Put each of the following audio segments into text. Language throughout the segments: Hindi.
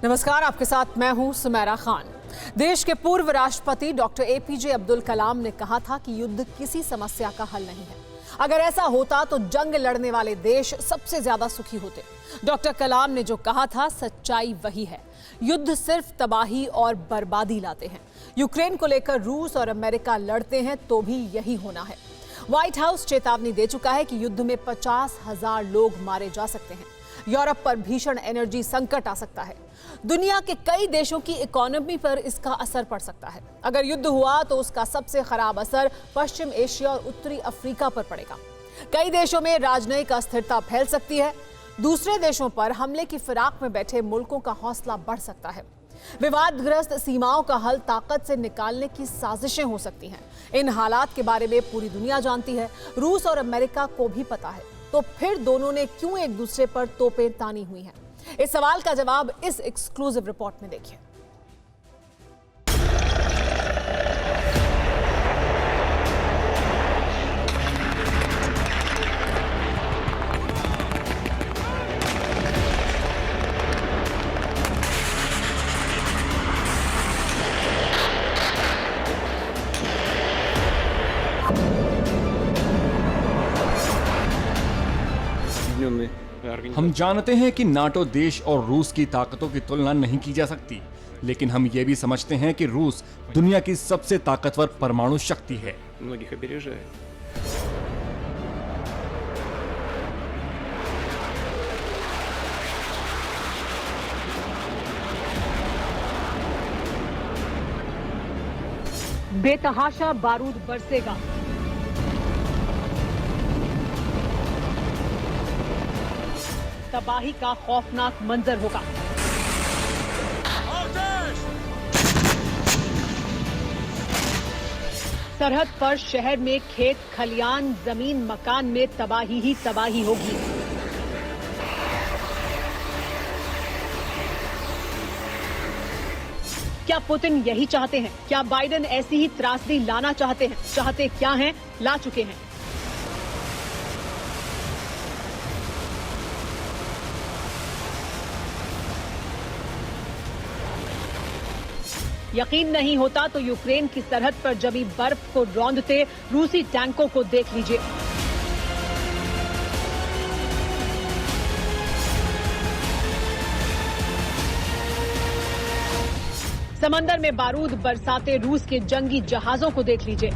नमस्कार, आपके साथ मैं हूं सुमेरा खान। देश के पूर्व राष्ट्रपति डॉक्टर एपीजे अब्दुल कलाम ने कहा था कि युद्ध किसी समस्या का हल नहीं है। अगर ऐसा होता तो जंग लड़ने वाले देश सबसे ज्यादा सुखी होते। डॉक्टर कलाम ने जो कहा था सच्चाई वही है। युद्ध सिर्फ तबाही और बर्बादी लाते हैं। यूक्रेन को लेकर रूस और अमेरिका लड़ते हैं तो भी यही होना है। व्हाइट हाउस चेतावनी दे चुका है कि युद्ध में 50,000 लोग मारे जा सकते हैं। यूरोप पर भीषण एनर्जी संकट आ सकता है। दुनिया के कई देशों की इकोनॉमी पर इसका असर पड़ सकता है। अगर युद्ध हुआ तो उसका सबसे खराब असर पश्चिम एशिया और उत्तरी अफ्रीका पर पड़ेगा। कई देशों में राजनयिक अस्थिरता फैल सकती है। दूसरे देशों पर हमले की फिराक में बैठे मुल्कों का हौसला बढ़ सकता है। विवादग्रस्त सीमाओं का हल ताकत से निकालने की साजिशें हो सकती हैं। इन हालात के बारे में पूरी दुनिया जानती है। रूस और अमेरिका को भी पता है। तो फिर दोनों ने क्यों एक दूसरे पर तोपें तानी हुई हैं? इस सवाल का जवाब इस एक्सक्लूसिव रिपोर्ट में देखिए। हम जानते हैं कि नाटो देश और रूस की ताकतों की तुलना नहीं की जा सकती, लेकिन हम ये भी समझते हैं कि रूस दुनिया की सबसे ताकतवर परमाणु शक्ति है। बेतहाशा बारूद बरसेगा। तबाही का खौफनाक मंजर होगा। सरहद पर शहर में खेत खलियान जमीन मकान में तबाही ही तबाही होगी। क्या पुतिन यही चाहते हैं? क्या बाइडेन ऐसी ही त्रासदी लाना चाहते हैं? चाहते क्या हैं, ला चुके हैं। यकीन नहीं होता तो यूक्रेन की सरहद पर जमी बर्फ को रौंदते रूसी टैंकों को देख लीजिए। समंदर में बारूद बरसाते रूस के जंगी जहाजों को देख लीजिए।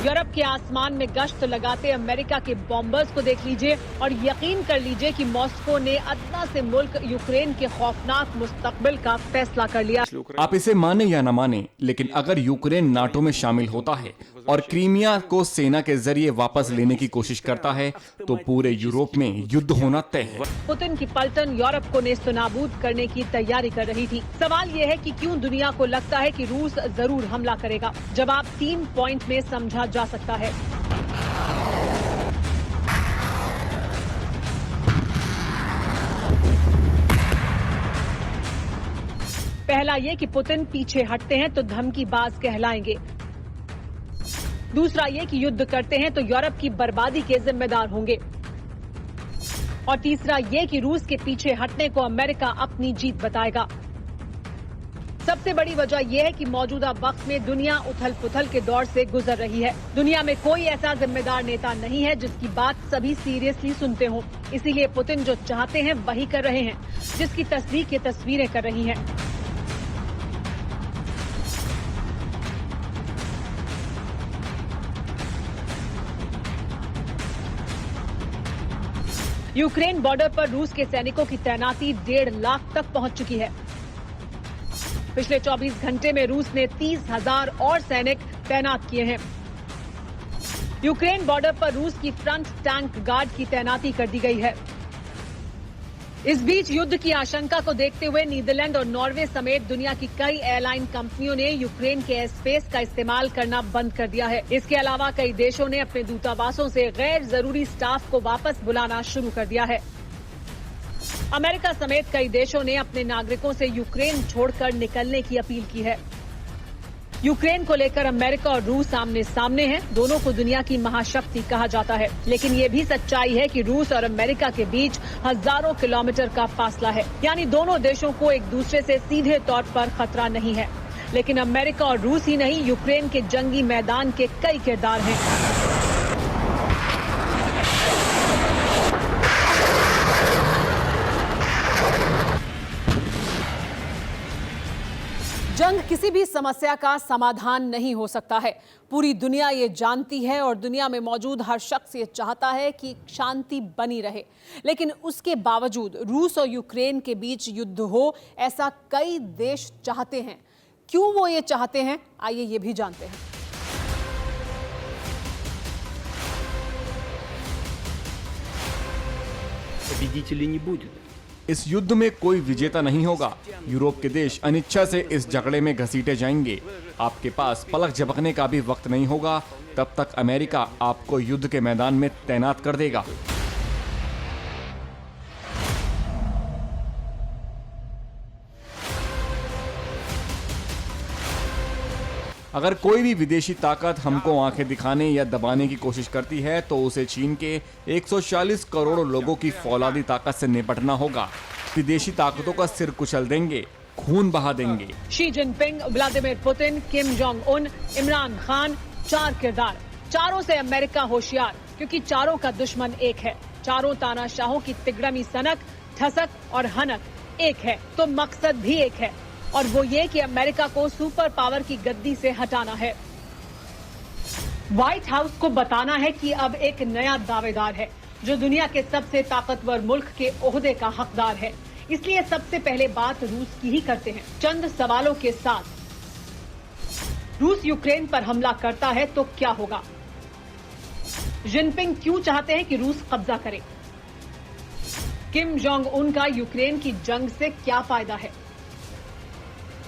यूरोप के आसमान में गश्त लगाते अमेरिका के बॉम्बर्स को देख लीजिए और यकीन कर लीजिए कि मॉस्को ने अदना से मुल्क यूक्रेन के खौफनाक मुस्तकबिल का फैसला कर लिया। आप इसे माने या न माने, लेकिन अगर यूक्रेन नाटो में शामिल होता है और क्रीमिया को सेना के जरिए वापस लेने की कोशिश करता है तो पूरे यूरोप में युद्ध होना तय है। पुतिन की पलटन यूरोप को नेस्तनाबूद करने की तैयारी कर रही थी। सवाल यह है कि क्यों दुनिया को लगता है कि रूस जरूर हमला करेगा। जवाब 3 पॉइंट में समझा जा सकता है। पहला ये कि पुतिन पीछे हटते हैं तो धमकीबाज कहलाएंगे। दूसरा ये कि युद्ध करते हैं तो यूरोप की बर्बादी के जिम्मेदार होंगे। और तीसरा ये कि रूस के पीछे हटने को अमेरिका अपनी जीत बताएगा। सबसे बड़ी वजह यह है कि मौजूदा वक्त में दुनिया उथल पुथल के दौर से गुजर रही है। दुनिया में कोई ऐसा जिम्मेदार नेता नहीं है जिसकी बात सभी सीरियसली सुनते हों। इसीलिए पुतिन जो चाहते हैं वही कर रहे हैं, जिसकी तस्दीक ये तस्वीरें कर रही हैं। यूक्रेन बॉर्डर पर रूस के सैनिकों की तैनाती 1.5 लाख तक पहुंच चुकी है। पिछले 24 घंटे में रूस ने 30,000 और सैनिक तैनात किए हैं। यूक्रेन बॉर्डर पर रूस की फ्रंट टैंक गार्ड की तैनाती कर दी गई है। इस बीच युद्ध की आशंका को देखते हुए नीदरलैंड और नॉर्वे समेत दुनिया की कई एयरलाइन कंपनियों ने यूक्रेन के एयर स्पेस का इस्तेमाल करना बंद कर दिया है। इसके अलावा कई देशों ने अपने दूतावासों से गैर जरूरी स्टाफ को वापस बुलाना शुरू कर दिया है। अमेरिका समेत कई देशों ने अपने नागरिकों से यूक्रेन छोड़कर निकलने की अपील की है। यूक्रेन को लेकर अमेरिका और रूस आमने सामने हैं। दोनों को दुनिया की महाशक्ति कहा जाता है, लेकिन ये भी सच्चाई है कि रूस और अमेरिका के बीच हजारों किलोमीटर का फासला है। यानी दोनों देशों को एक दूसरे से सीधे तौर पर खतरा नहीं है, लेकिन अमेरिका और रूस ही नहीं, यूक्रेन के जंगी मैदान के कई किरदार हैं। जंग किसी भी समस्या का समाधान नहीं हो सकता है। पूरी दुनिया ये जानती है और दुनिया में मौजूद हर शख्स ये चाहता है कि शांति बनी रहे, लेकिन उसके बावजूद रूस और यूक्रेन के बीच युद्ध हो, ऐसा कई देश चाहते हैं। क्यों वो ये चाहते हैं, आइए ये भी जानते हैं। Победителей не будет. इस युद्ध में कोई विजेता नहीं होगा। यूरोप के देश अनिच्छा से इस झगड़े में घसीटे जाएंगे। आपके पास पलक झपकने का भी वक्त नहीं होगा। तब तक अमेरिका आपको युद्ध के मैदान में तैनात कर देगा। अगर कोई भी विदेशी ताकत हमको आंखें दिखाने या दबाने की कोशिश करती है तो उसे चीन के 140 करोड़ लोगों की फौलादी ताकत से निपटना होगा। विदेशी ताकतों का सिर कुचल देंगे, खून बहा देंगे। Xi Jinping, Vladimir Putin, Kim Jong Un, Imran Khan, चार किरदार। चारों से अमेरिका होशियार, क्योंकि चारों का दुश्मन एक है। चारों तानाशाहों की तिगड़मी सनक, ठसक और हनक एक है, तो मकसद भी एक है, और वो ये कि अमेरिका को सुपर पावर की गद्दी से हटाना है। व्हाइट हाउस को बताना है कि अब एक नया दावेदार है जो दुनिया के सबसे ताकतवर मुल्क के ओहदे का हकदार है। इसलिए सबसे पहले बात रूस की ही करते हैं, चंद सवालों के साथ। रूस यूक्रेन पर हमला करता है तो क्या होगा? जिनपिंग क्यों चाहते हैं कि रूस कब्जा करे? किम जोंग उन का यूक्रेन की जंग से क्या फायदा है?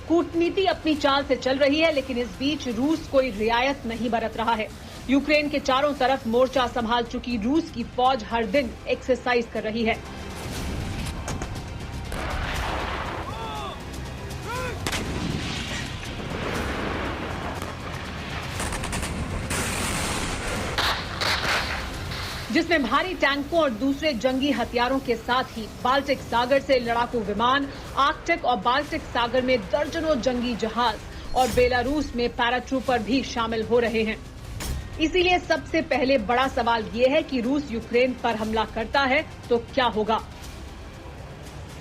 कूटनीति अपनी चाल से चल रही है, लेकिन इस बीच रूस कोई रियायत नहीं बरत रहा है। यूक्रेन के चारों तरफ मोर्चा संभाल चुकी रूस की फौज हर दिन एक्सरसाइज कर रही है। जिसमें भारी टैंकों और दूसरे जंगी हथियारों के साथ ही बाल्टिक सागर से लड़ाकू विमान, आर्कटिक और बाल्टिक सागर में दर्जनों जंगी जहाज और बेलारूस में पैराट्रूपर भी शामिल हो रहे हैं। इसीलिए सबसे पहले बड़ा सवाल ये है कि रूस यूक्रेन पर हमला करता है तो क्या होगा?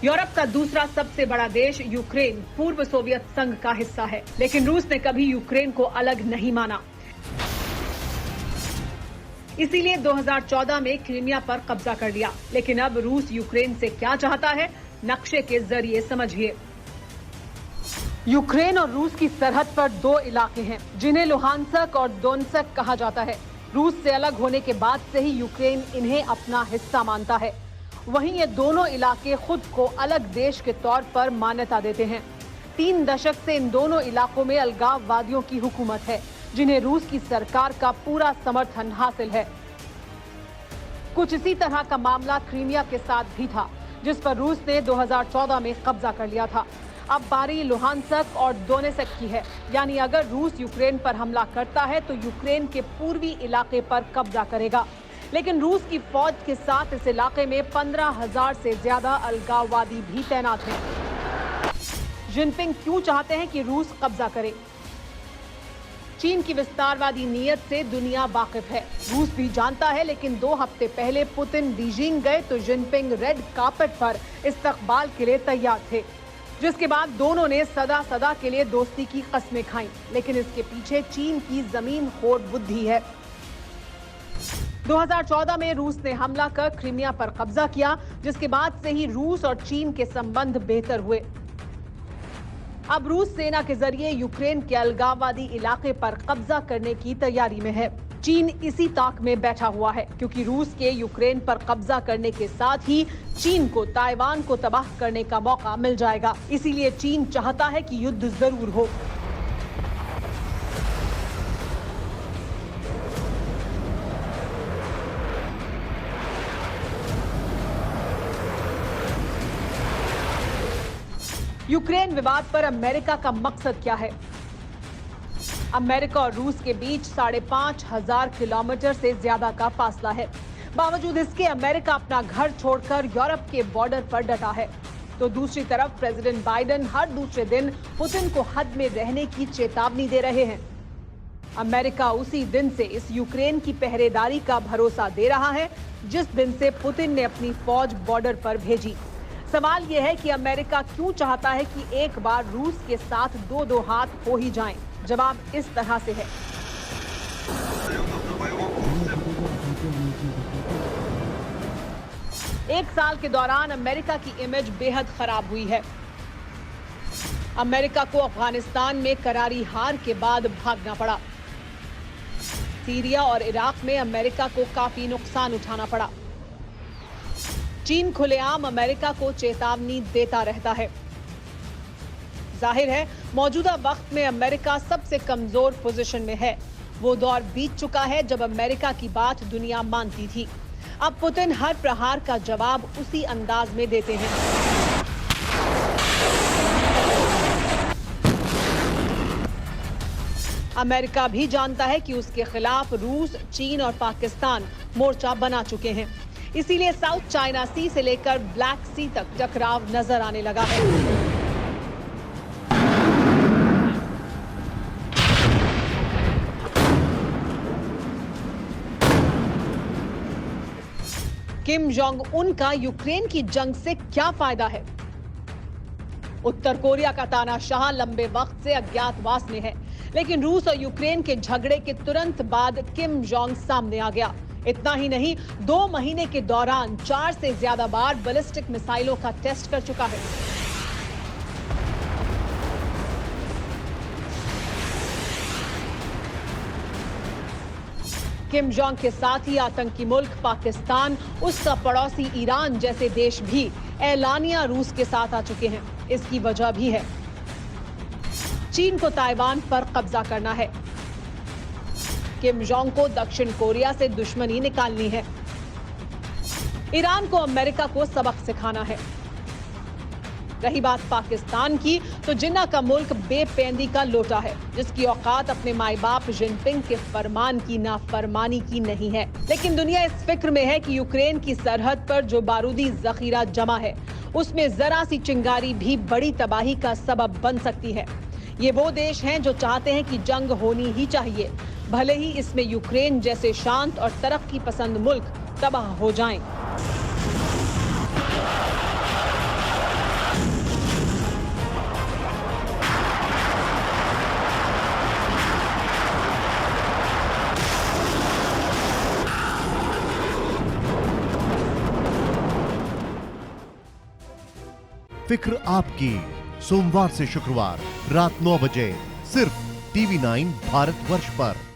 यूरोप का दूसरा सबसे बड़ा देश यूक्रेन पूर्व सोवियत संघ का हिस्सा है, लेकिन रूस ने कभी यूक्रेन को अलग नहीं माना। इसीलिए 2014 में क्रीमिया पर कब्जा कर लिया। लेकिन अब रूस यूक्रेन से क्या चाहता है, नक्शे के जरिए समझिए। यूक्रेन और रूस की सरहद पर दो इलाके हैं जिन्हें लुहानस्क और दोनेत्स्क कहा जाता है। रूस से अलग होने के बाद से ही यूक्रेन इन्हें अपना हिस्सा मानता है। वहीं ये दोनों इलाके खुद को अलग देश के तौर पर मान्यता देते हैं। 3 दशक से इन दोनों इलाकों में अलगाववादियों की हुकूमत है, जिन्हें रूस की सरकार का पूरा समर्थन हासिल है। कुछ इसी तरह का मामला क्रीमिया के साथ भी था, जिस पर रूस ने 2014 में कब्जा कर लिया था। अब बारी लुहानस्क और दोनेत्स्क की है, यानी अगर रूस यूक्रेन पर हमला करता है तो यूक्रेन के पूर्वी इलाके पर कब्जा करेगा। लेकिन रूस की फौज के साथ इस इलाके में 15,000 से ज्यादा अलगाववादी भी तैनात हैं। जिनपिंग क्यों चाहते हैं कि रूस कब्जा करे? चीन की विस्तारवादी नीयत से दुनिया वाकिफ है, रूस भी जानता है। लेकिन 2 हफ्ते पहले पुतिन बीजिंग गए तो जिनपिंग रेड कार्पेट पर इस्तकबाल के लिए तैयार थे, जिसके बाद दोनों ने सदा के लिए दोस्ती की कस्में खाईं। लेकिन इसके पीछे चीन की जमीन खोर बुद्धि है। 2014 में रूस ने हमला कर क्रीमिया पर कब्जा किया, जिसके बाद से ही रूस और चीन के संबंध बेहतर हुए। अब रूस सेना के जरिए यूक्रेन के अलगाववादी इलाके पर कब्जा करने की तैयारी में है। चीन इसी ताक में बैठा हुआ है, क्योंकि रूस के यूक्रेन पर कब्जा करने के साथ ही चीन को ताइवान को तबाह करने का मौका मिल जाएगा। इसीलिए चीन चाहता है कि युद्ध जरूर हो। यूक्रेन विवाद पर अमेरिका का मकसद क्या है? अमेरिका और रूस के बीच 5,500 किलोमीटर से ज्यादा का फासला है। बावजूद इसके अमेरिका अपना घर छोड़कर यूरोप के बॉर्डर पर डटा है। तो दूसरी तरफ प्रेसिडेंट बाइडेन हर दूसरे दिन पुतिन को हद में रहने की चेतावनी दे रहे हैं। अमेरिका उसी दिन से इस यूक्रेन की पहरेदारी का भरोसा दे रहा है जिस दिन से पुतिन ने अपनी फौज बॉर्डर पर भेजी। सवाल यह है कि अमेरिका क्यों चाहता है कि एक बार रूस के साथ दो हाथ हो ही जाएं? जवाब इस तरह से है। एक साल के दौरान अमेरिका की इमेज बेहद खराब हुई है। अमेरिका को अफगानिस्तान में करारी हार के बाद भागना पड़ा। सीरिया और इराक में अमेरिका को काफी नुकसान उठाना पड़ा। चीन खुलेआम अमेरिका को चेतावनी देता रहता है। जाहिर है मौजूदा वक्त में अमेरिका सबसे कमजोर पोजीशन में है। वो दौर बीत चुका है जब अमेरिका की बात दुनिया मानती थी। अब पुतिन हर प्रहार का जवाब उसी अंदाज में देते हैं। अमेरिका भी जानता है कि उसके खिलाफ रूस, चीन और पाकिस्तान मोर्चा बना चुके हैं। इसीलिए साउथ चाइना सी से लेकर ब्लैक सी तक टकराव नजर आने लगा है। किम जोंग उन का यूक्रेन की जंग से क्या फायदा है? उत्तर कोरिया का तानाशाह लंबे वक्त से अज्ञातवास में है, लेकिन रूस और यूक्रेन के झगड़े के तुरंत बाद किम जोंग सामने आ गया। इतना ही नहीं, 2 महीने के दौरान 4 से ज्यादा बार बैलिस्टिक मिसाइलों का टेस्ट कर चुका है। किम जोंग के साथ ही आतंकी मुल्क पाकिस्तान, उसका पड़ोसी ईरान जैसे देश भी एलानिया रूस के साथ आ चुके हैं। इसकी वजह भी है। चीन को ताइवान पर कब्जा करना है। किम जोंग को दक्षिण कोरिया से दुश्मनी निकालनी है। ईरान को अमेरिका को सबक सिखाना है। रही बात पाकिस्तान की, तो जिन्ना का मुल्क बेपेंदी का लोटा है, जिसकी औकात अपने माई बाप जिनपिंग के फरमान की नाफरमानी की नहीं है। लेकिन दुनिया इस फिक्र में है कि यूक्रेन की सरहद पर जो बारूदी जखीरा जमा है, उसमें जरा सी चिंगारी भी बड़ी तबाही का सबब बन सकती है। ये वो देश हैं जो चाहते हैं कि जंग होनी ही चाहिए, भले ही इसमें यूक्रेन जैसे शांत और तरक्की पसंद मुल्क तबाह हो जाएं। फिक्र आपकी, सोमवार से शुक्रवार रात 9 बजे सिर्फ TV9 भारतवर्ष पर।